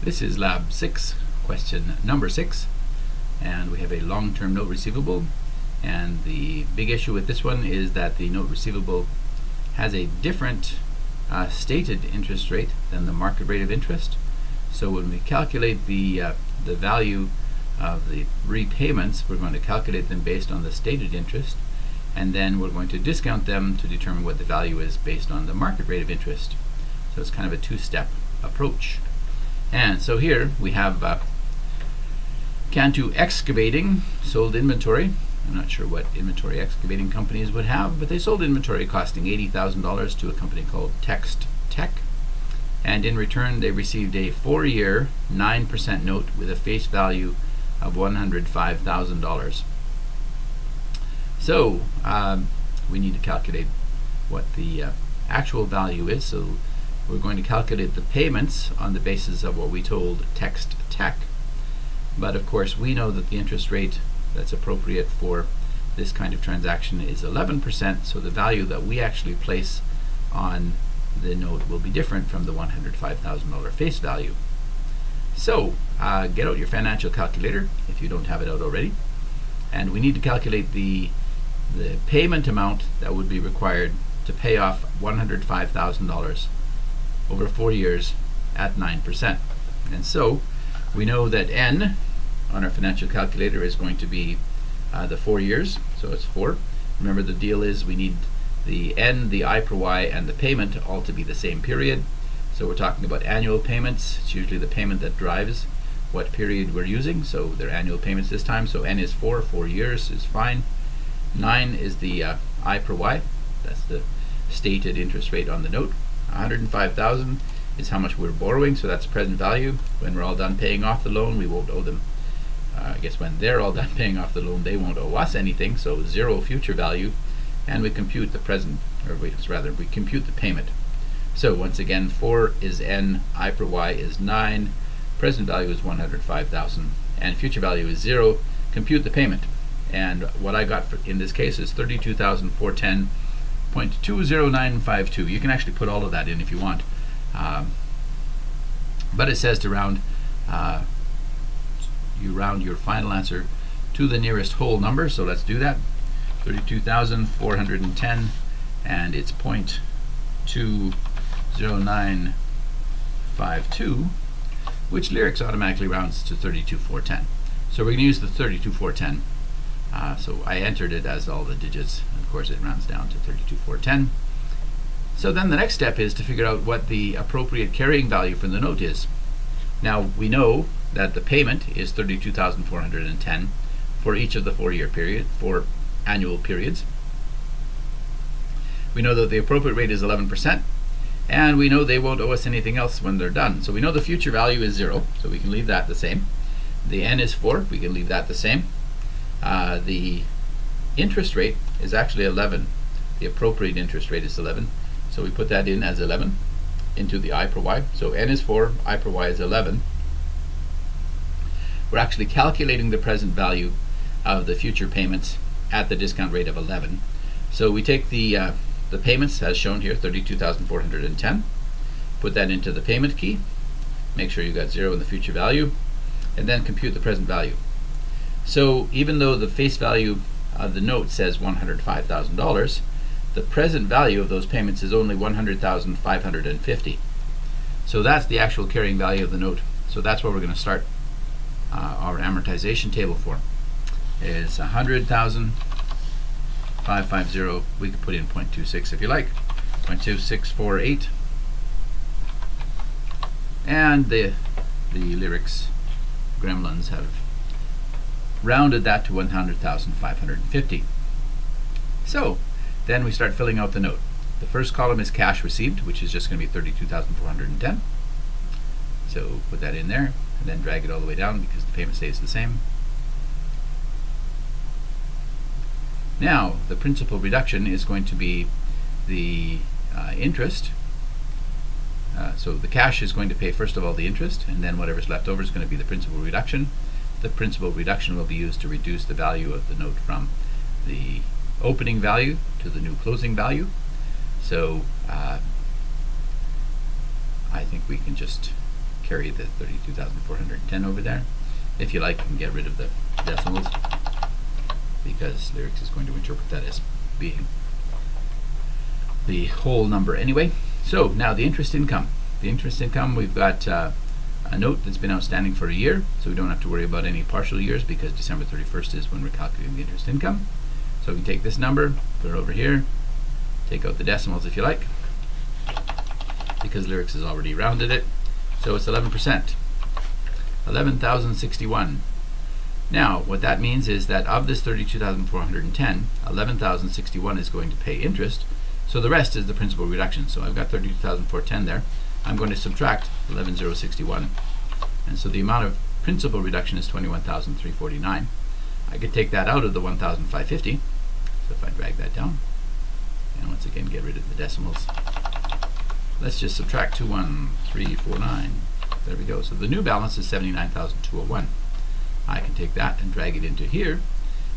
This is Lab 6, question number 6, and we have a long-term note receivable, and the big issue with this one is that the note receivable has a different stated interest rate than the market rate of interest. So when we calculate the value of the repayments, we're going to calculate them based on the stated interest, and then we're going to discount them to determine what the value is based on the market rate of interest. So it's kind of a two-step approach. And so here we have Cantu Excavating sold inventory. I'm not sure what inventory excavating companies would have, but they sold inventory costing $80,000 to a company called Text Tech. And in return, they received a 4-year, 9% note with a face value of $105,000. So we need to calculate what the actual value is. So we're going to calculate the payments on the basis of what we told Text Tech. But of course, we know that the interest rate that's appropriate for this kind of transaction is 11%, so the value that we actually place on the note will be different from the $105,000 face value. So get out your financial calculator if you don't have it out already, and we need to calculate the payment amount that would be required to pay off $105,000 over 4 years at 9%. And so we know that N on our financial calculator is going to be the 4 years, so it's 4. Remember, the deal is we need the N, the I per Y, and the payment all to be the same period. So we're talking about annual payments. It's usually the payment that drives what period we're using, so they're annual payments this time. So N is 4 years is fine. 9 is the I per Y, that's the stated interest rate on the note. 105,000 is how much we're borrowing, so that's present value. When we're all done paying off the loan, we won't owe them. I guess when they're all done paying off the loan, they won't owe us anything, so 0 future value, and we compute the present, or we compute the payment. So once again, 4 is N, I per Y is 9, present value is 105,000, and future value is 0. Compute the payment, and what I got in this case is 32,410.20952. You can actually put all of that in if you want, but it says to round. You round your final answer to the nearest whole number, so let's do that. 32,410, and it's 0.20952, which Lyrics automatically rounds to 32,410. So we're going to use the 32,410. So I entered it as all the digits. Of course, it rounds down to 32,410. So then the next step is to figure out what the appropriate carrying value for the note is. Now we know that the payment is 32,410 for each of the 4-year period, 4 annual periods. We know that the appropriate rate is 11%, and we know they won't owe us anything else when they're done. So we know the future value is 0, so we can leave that the same. The N is 4, we can leave that the same. The interest rate is actually 11. The appropriate interest rate is 11, so we put that in as 11 into the I per Y. So N is 4, I per Y is 11. We're actually calculating the present value of the future payments at the discount rate of 11. So we take the payments as shown here, 32,410, put that into the payment key, make sure you got 0 in the future value, and then compute the present value. So even though the face value of the note says $105,000, the present value of those payments is only $100,550. So that's the actual carrying value of the note. So that's what we're going to start our amortization table for. Is 100,550. We could put in 0.26 if you like, 0.2648, and the Lyrics gremlins have rounded that to 100,550. So then we start filling out the note. The first column is cash received, which is just going to be 32,410. So put that in there, and then drag it all the way down because the payment stays the same. Now, the principal reduction is going to be the interest. So the cash is going to pay first of all the interest, and then whatever's left over is going to be the principal reduction. The principal reduction will be used to reduce the value of the note from the opening value to the new closing value. So I think we can just carry the 32,410 over there. If you like, you can get rid of the decimals, because Lyrics is going to interpret that as being the whole number anyway. So now the interest income. The interest income, we've got a note that's been outstanding for a year, so we don't have to worry about any partial years, because December 31st is when we're calculating the interest income. So we can take this number, put it over here, take out the decimals if you like, because Lyrics has already rounded it. So it's 11%, 11,061. Now, what that means is that of this 32,410, 11,061 is going to pay interest. So the rest is the principal reduction. So I've got 32,410 there. I'm going to subtract 11,061. And so the amount of principal reduction is 21,349. I could take that out of the 1,550. So if I drag that down, and once again get rid of the decimals, let's just subtract 21349. There we go. So the new balance is 79,201. I can take that and drag it into here,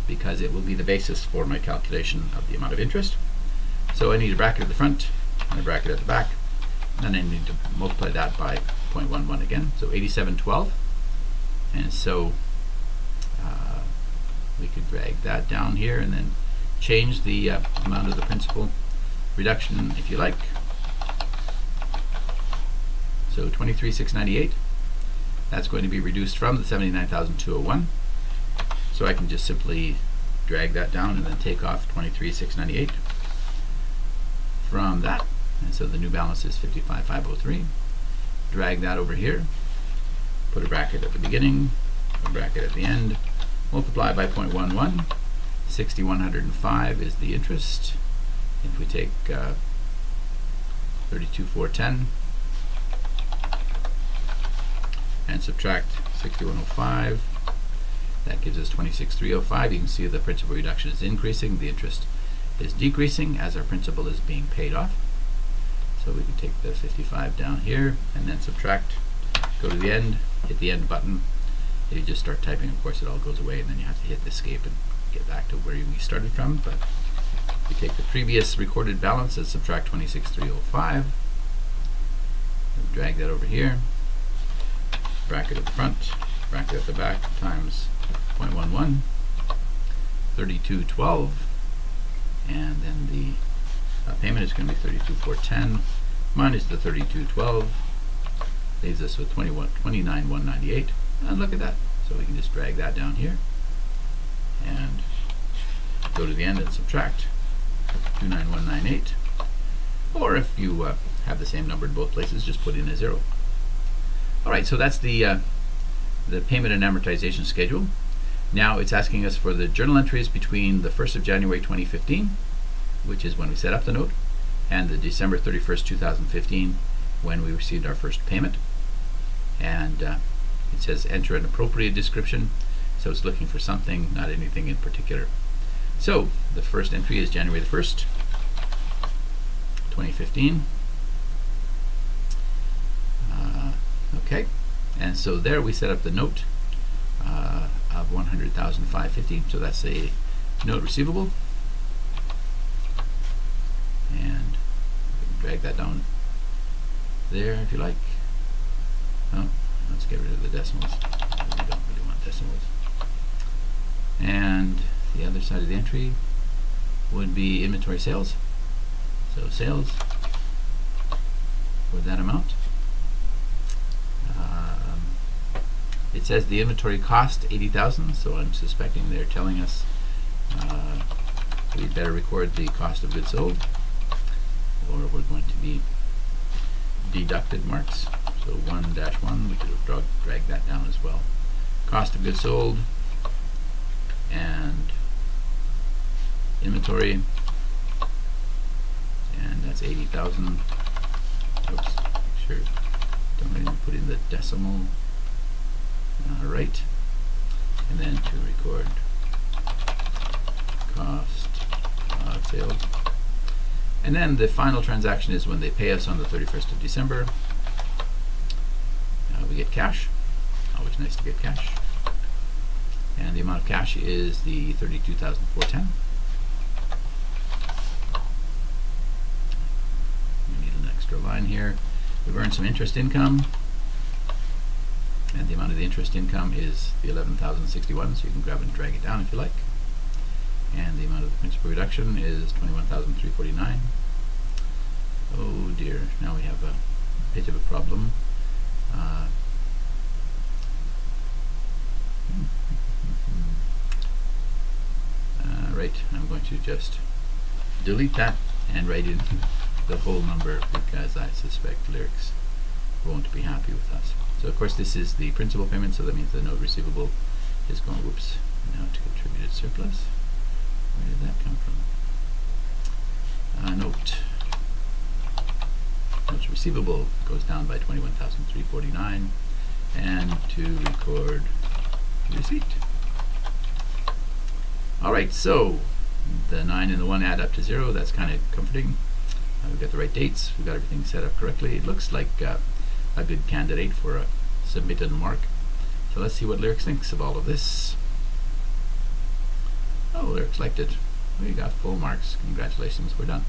because it will be the basis for my calculation of the amount of interest. So I need a bracket at the front and a bracket at the back, and then I need to multiply that by 0.11 again, so 8712. And so we could drag that down here and then change the amount of the principal reduction if you like. So 23,698, that's going to be reduced from the 79,201. So I can just simply drag that down and then take off 23,698 from that. And so the new balance is 55,503. Drag that over here, put a bracket at the beginning, a bracket at the end, multiply by 0.11. 6,105 is the interest. If we take 32,410 and subtract 6,105, that gives us 26,305. You can see the principal reduction is increasing, the interest is decreasing as our principal is being paid off. So we can take the 55 down here and then subtract, go to the end, hit the end button. If you just start typing, of course it all goes away, and then you have to hit escape and get back to where we started from. But we take the previous recorded balance and subtract 26,305, drag that over here, bracket at the front, bracket at the back, times 0.11, 3212, and then the payment is going to be 32,410 minus the 3212, leaves us with 29,198. And look at that. So we can just drag that down here and go to the end and subtract 29198. Or if you have the same number in both places, just put in a 0. All right, so that's the payment and amortization schedule. Now it's asking us for the journal entries between the 1st of January 2015, which is when we set up the note, and the December 31st, 2015, when we received our first payment. And it says enter an appropriate description, so it's looking for something, not anything in particular. So the first entry is January the 1st, 2015. Okay, and so there we set up the note of 100,550. So that's a note receivable, and we can drag that down there if you like. Oh, let's get rid of the decimals. We don't really want decimals. And the other side of the entry would be inventory sales. So sales for that amount. It says the inventory cost 80,000, so I'm suspecting they're telling us we'd better record the cost of goods sold, or we're going to be deducted marks. So 1-1, we could have dragged that down as well. Cost of goods sold and inventory, and that's 80,000. Oops, sure, don't even put in the decimal. Right, and then to record cost of sales. And then the final transaction is when they pay us on the 31st of December. We get cash. Always nice to get cash. And the amount of cash is the 32,410. We need an extra line here. We've earned some interest income. And the amount of the interest income is the 11,061, so you can grab and drag it down if you like. And the amount of the principal reduction is 21,349. Oh dear, now we have a bit of a problem. Right, I'm going to just delete that and write in the whole number because I suspect Lyrics won't be happy with us. So of course this is the principal payment, so that means the note receivable is going, whoops, now to contributed surplus. Where did that come from? Notes receivable goes down by 21,349, and to record receipt. Alright, so the 9 and the 1 add up to 0. That's kind of comforting. We've got the right dates. We've got everything set up correctly. It looks like a good candidate for a submitted mark. So let's see what Lyrics thinks of all of this. Oh, Lyrics liked it. We got full marks. Congratulations, we're done.